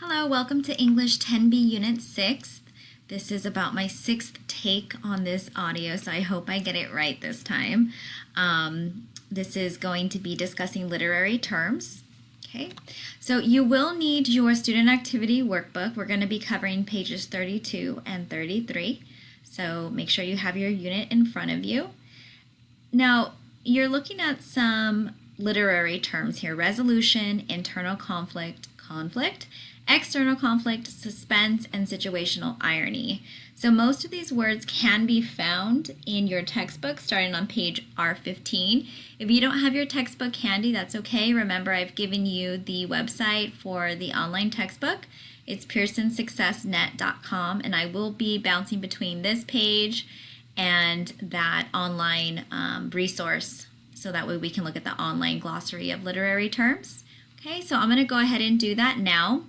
Hello, welcome to English 10B Unit 6. This is about my 6th take on this audio, so I hope I get it right this time. This is going to be discussing literary terms. Okay, so you will need your student activity workbook. We're going to be covering pages 32 and 33, so make sure you have your unit in front of you. Now, you're looking at some literary terms here: resolution, internal conflict, external conflict, suspense, and situational irony. So most of these words can be found in your textbook starting on page R15. If you don't have your textbook handy, that's okay. Remember, I've given you the website for the online textbook. It's pearsonsuccessnet.com, and I will be bouncing between this page and that online resource, so that way we can look at the online glossary of literary terms. Okay, so I'm going to go ahead and do that now.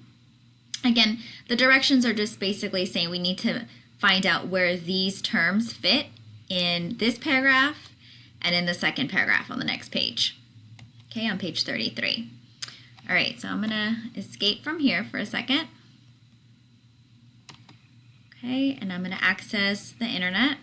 Again, the directions are just basically saying we need to find out where these terms fit in this paragraph and in the second paragraph on the next page. Okay, on page 33. All right, so I'm going to escape from here for a second. Okay, and I'm going to access the internet.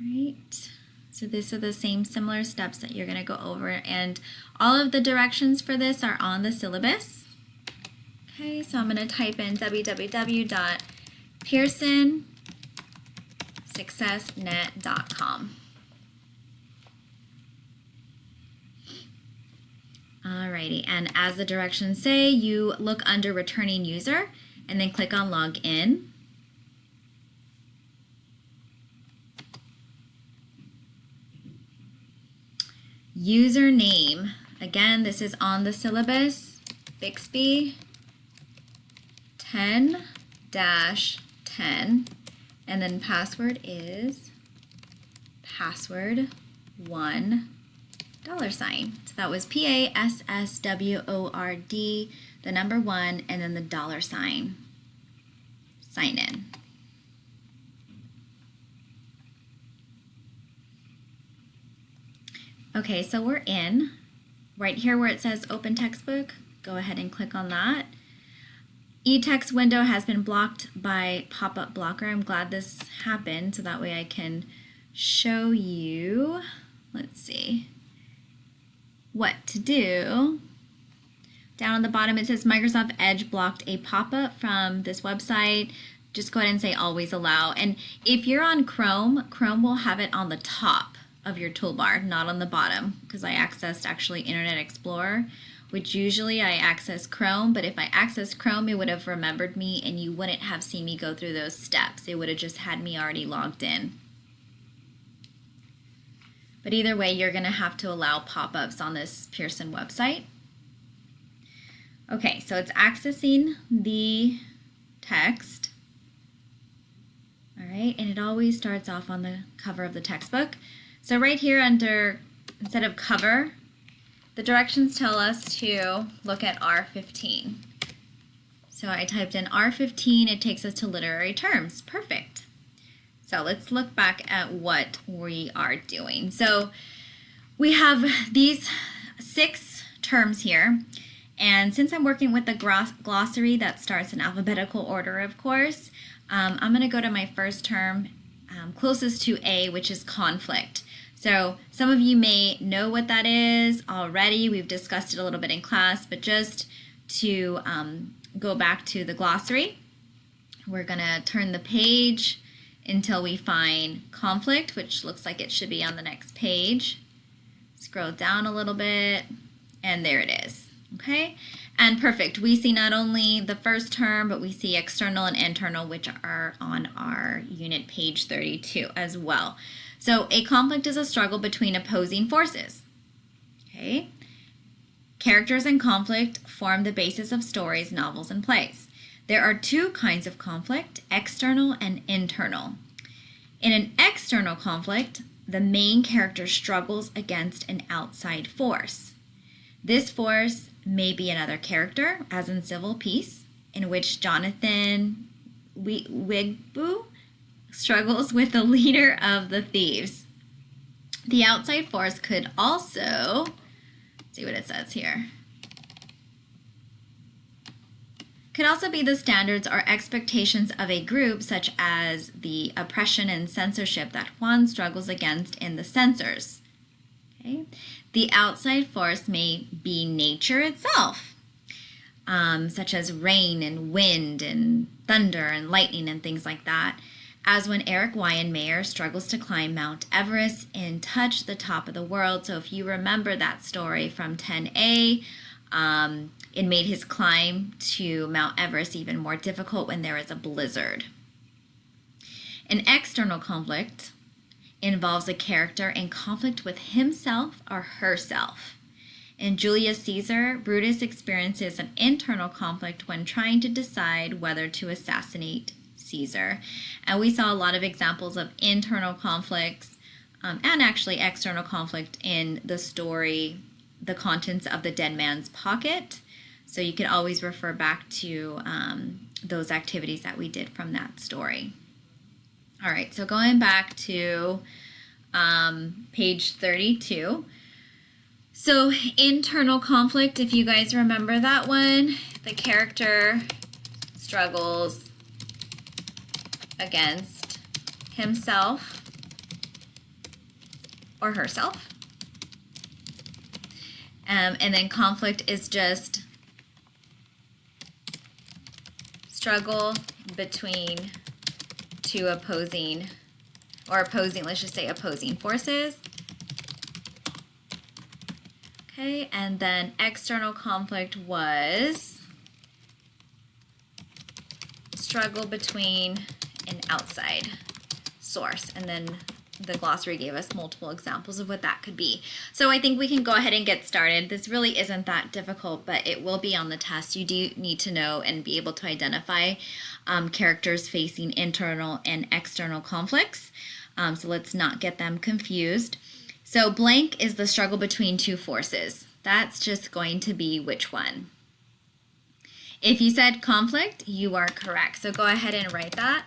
Right. So these are the same similar steps that you're going to go over, and all of the directions for this are on the syllabus. Okay, so I'm going to type in www.pearsonsuccessnet.com. Alrighty, and as the directions say, you look under returning user and then click on log in. Username, again, this is on the syllabus, Bixby 10-10, and then password is password $1. So that was PASSWORD, the number 1, and then the $. Sign in. Okay, so we're in. Right here where it says Open Textbook, go ahead and click on that. eText window has been blocked by pop-up blocker. I'm glad this happened, so that way I can show you, let's see, what to do. Down on the bottom it says Microsoft Edge blocked a pop-up from this website. Just go ahead and say Always Allow. And if you're on Chrome, Chrome will have it on the top of your toolbar, not on the bottom, because I accessed actually Internet Explorer, which usually I access Chrome, but if I accessed Chrome, it would have remembered me and you wouldn't have seen me go through those steps. It would have just had me already logged in. But either way, you're going to have to allow pop-ups on this Pearson website. Okay, so it's accessing the text. All right, and it always starts off on the cover of the textbook. So right here under, instead of cover, the directions tell us to look at R15. So I typed in R15, it takes us to literary terms. Perfect. So let's look back at what we are doing. So we have these 6 terms here, and since I'm working with the glossary that starts in alphabetical order, of course, I'm going to go to my first term closest to A, which is conflict. So some of you may know what that is already. We've discussed it a little bit in class, but just to go back to the glossary, we're going to turn the page until we find conflict, which looks like it should be on the next page. Scroll down a little bit, and there it is. Okay, and perfect. We see not only the first term, but we see external and internal, which are on our unit page 32 as well. So a conflict is a struggle between opposing forces. Okay, characters in conflict form the basis of stories, novels, and plays. There are 2 kinds of conflict, external and internal. In an external conflict, the main character struggles against an outside force. This force may be another character, as in Civil Peace, in which Jonathan Wigbo struggles with the leader of the thieves. The outside force could also, let's see what it says here. Could also be the standards or expectations of a group, such as the oppression and censorship that Juan struggles against in the censors. Okay. The outside force may be nature itself, such as rain and wind and thunder and lightning and things like that, as when Eric Weihenmayer struggles to climb Mount Everest and touch the top of the world. So if you remember that story from 10A, it made his climb to Mount Everest even more difficult when there is a blizzard. An external conflict involves a character in conflict with himself or herself. In Julius Caesar, Brutus experiences an internal conflict when trying to decide whether to assassinate Caesar. And we saw a lot of examples of internal conflicts and actually external conflict in the story, The Contents of the Dead Man's Pocket. So you can always refer back to those activities that we did from that story. All right, so going back to page 32. So internal conflict, if you guys remember that one, the character struggles against himself or herself. And then conflict is just struggle between two opposing forces. Okay, and then external conflict was struggle between an outside source. And then the glossary gave us multiple examples of what that could be. So I think we can go ahead and get started. This really isn't that difficult, but it will be on the test. You do need to know and be able to identify characters facing internal and external conflicts. So let's not get them confused. So blank is the struggle between two forces. That's just going to be which one. If you said conflict, you are correct. So go ahead and write that.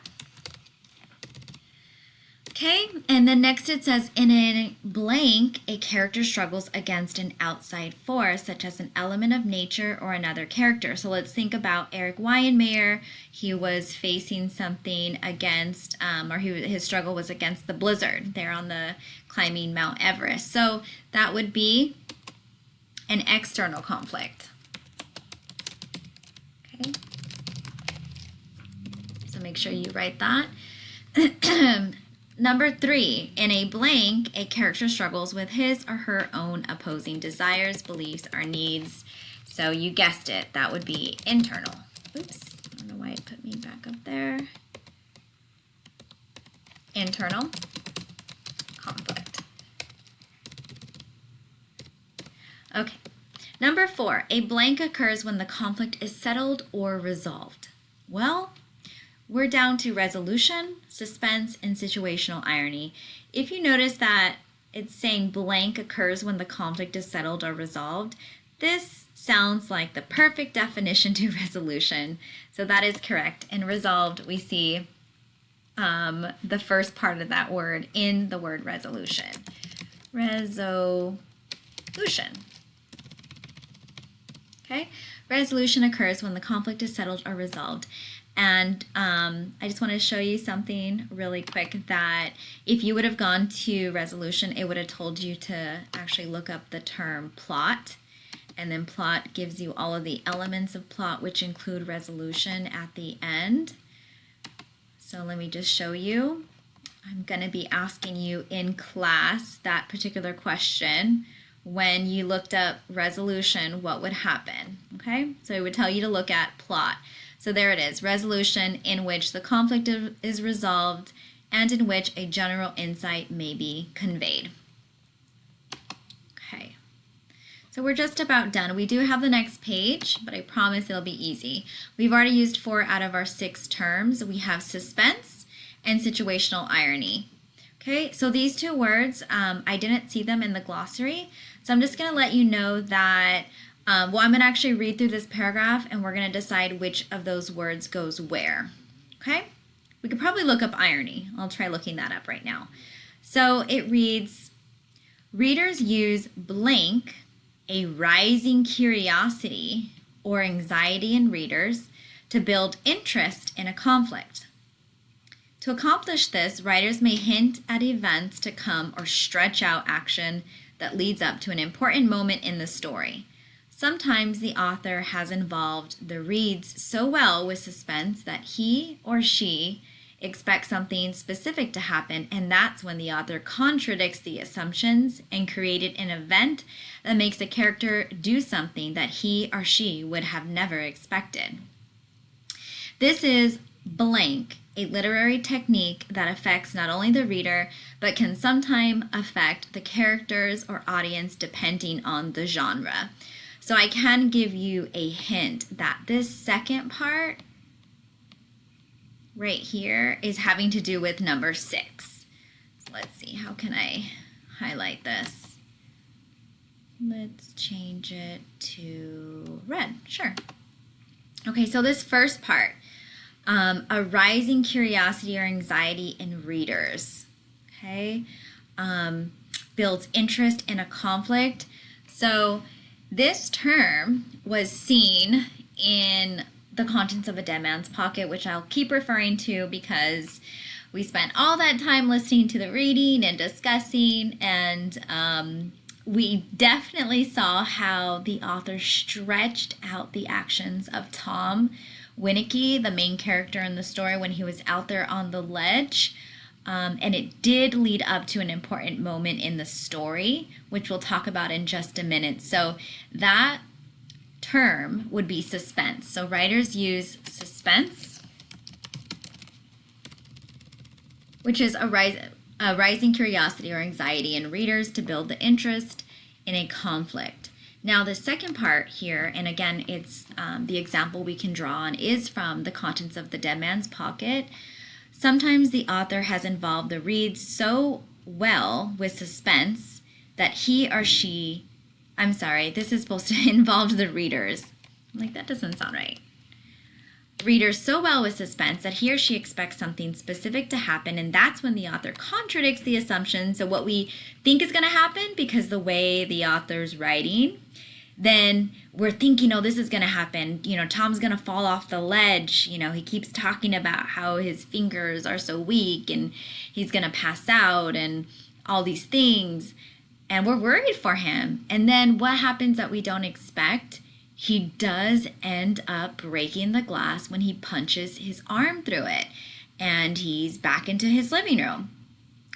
Okay, and then next it says, in a blank, a character struggles against an outside force, such as an element of nature or another character. So let's think about Eric Weihenmayer. He was facing something against, his struggle was against the blizzard there on the climbing Mount Everest. So that would be an external conflict. Okay, so make sure you write that. Number 3, in a blank, a character struggles with his or her own opposing desires, beliefs, or needs. So you guessed it, that would be internal. Oops, I don't know why it put me back up there. Internal conflict. Okay. Number 4, a blank occurs when the conflict is settled or resolved. Well, we're down to resolution, suspense, and situational irony. If you notice that it's saying blank occurs when the conflict is settled or resolved, this sounds like the perfect definition to resolution. So that is correct. In resolved, we see the first part of that word in the word resolution. Resolution. Okay? Resolution occurs when the conflict is settled or resolved. And I just want to show you something really quick, that if you would have gone to resolution, it would have told you to actually look up the term plot. And then plot gives you all of the elements of plot, which include resolution at the end. So let me just show you. I'm going to be asking you in class that particular question. When you looked up resolution, what would happen? Okay, so it would tell you to look at plot. So there it is, resolution, in which the conflict is resolved and in which a general insight may be conveyed. Okay, so we're just about done. We do have the next page, but I promise it'll be easy. We've already used 4 out of our 6 terms. We have suspense and situational irony. Okay, so these 2 words, I didn't see them in the glossary, so I'm just going to let you know that I'm going to actually read through this paragraph and we're going to decide which of those words goes where. Okay? We could probably look up irony. I'll try looking that up right now. So it reads, readers use blank a rising curiosity or anxiety in readers to build interest in a conflict. To accomplish this, writers may hint at events to come or stretch out action that leads up to an important moment in the story. Sometimes the author has involved the reads so well with suspense that he or she expects something specific to happen, and that's when the author contradicts the assumptions and created an event that makes a character do something that he or she would have never expected. This is blank, a literary technique that affects not only the reader, but can sometimes affect the characters or audience depending on the genre. So I can give you a hint that this second part right here is having to do with number 6. Let's see, how can I highlight this? Let's change it to red, sure. Okay, so this first part, a rising curiosity or anxiety in readers, okay, builds interest in a conflict. So this term was seen in The Contents of a Dead Man's Pocket, which I'll keep referring to because we spent all that time listening to the reading and discussing, and we definitely saw how the author stretched out the actions of Tom Winnicky, the main character in the story, when he was out there on the ledge. And it did lead up to an important moment in the story, which we'll talk about in just a minute. So that term would be suspense. So writers use suspense, which is a rising curiosity or anxiety in readers to build the interest in a conflict. Now the second part here, and again it's the example we can draw on, is from The Contents of the Dead Man's Pocket. Sometimes the author has involved the reads so well with suspense that he or she, this is supposed to involve the readers. I'm like, that doesn't sound right. Readers so well with suspense that he or she expects something specific to happen, and that's when the author contradicts the assumption. So what we think is going to happen, because the way the author's writing, then we're thinking, oh, this is going to happen. Tom's going to fall off the ledge. He keeps talking about how his fingers are so weak and he's going to pass out and all these things. And we're worried for him. And then what happens that we don't expect? He does end up breaking the glass when he punches his arm through it. And he's back into his living room.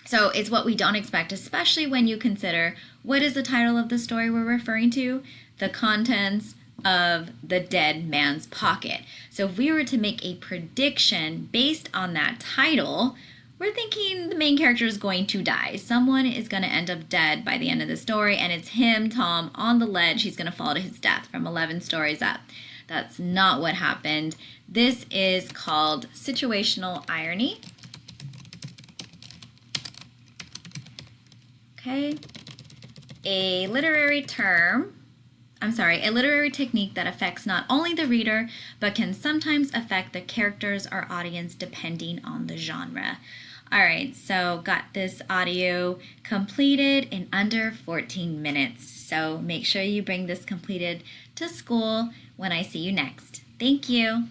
So it's what we don't expect, especially when you consider, what is the title of the story we're referring to? The Contents of the Dead Man's Pocket. So if we were to make a prediction based on that title, we're thinking the main character is going to die. Someone is going to end up dead by the end of the story, and it's him, Tom, on the ledge. He's going to fall to his death from 11 stories up. That's not what happened. This is called situational irony. Okay. A literary technique that affects not only the reader, but can sometimes affect the characters or audience depending on the genre. All right, so got this audio completed in under 14 minutes. So make sure you bring this completed to school when I see you next. Thank you.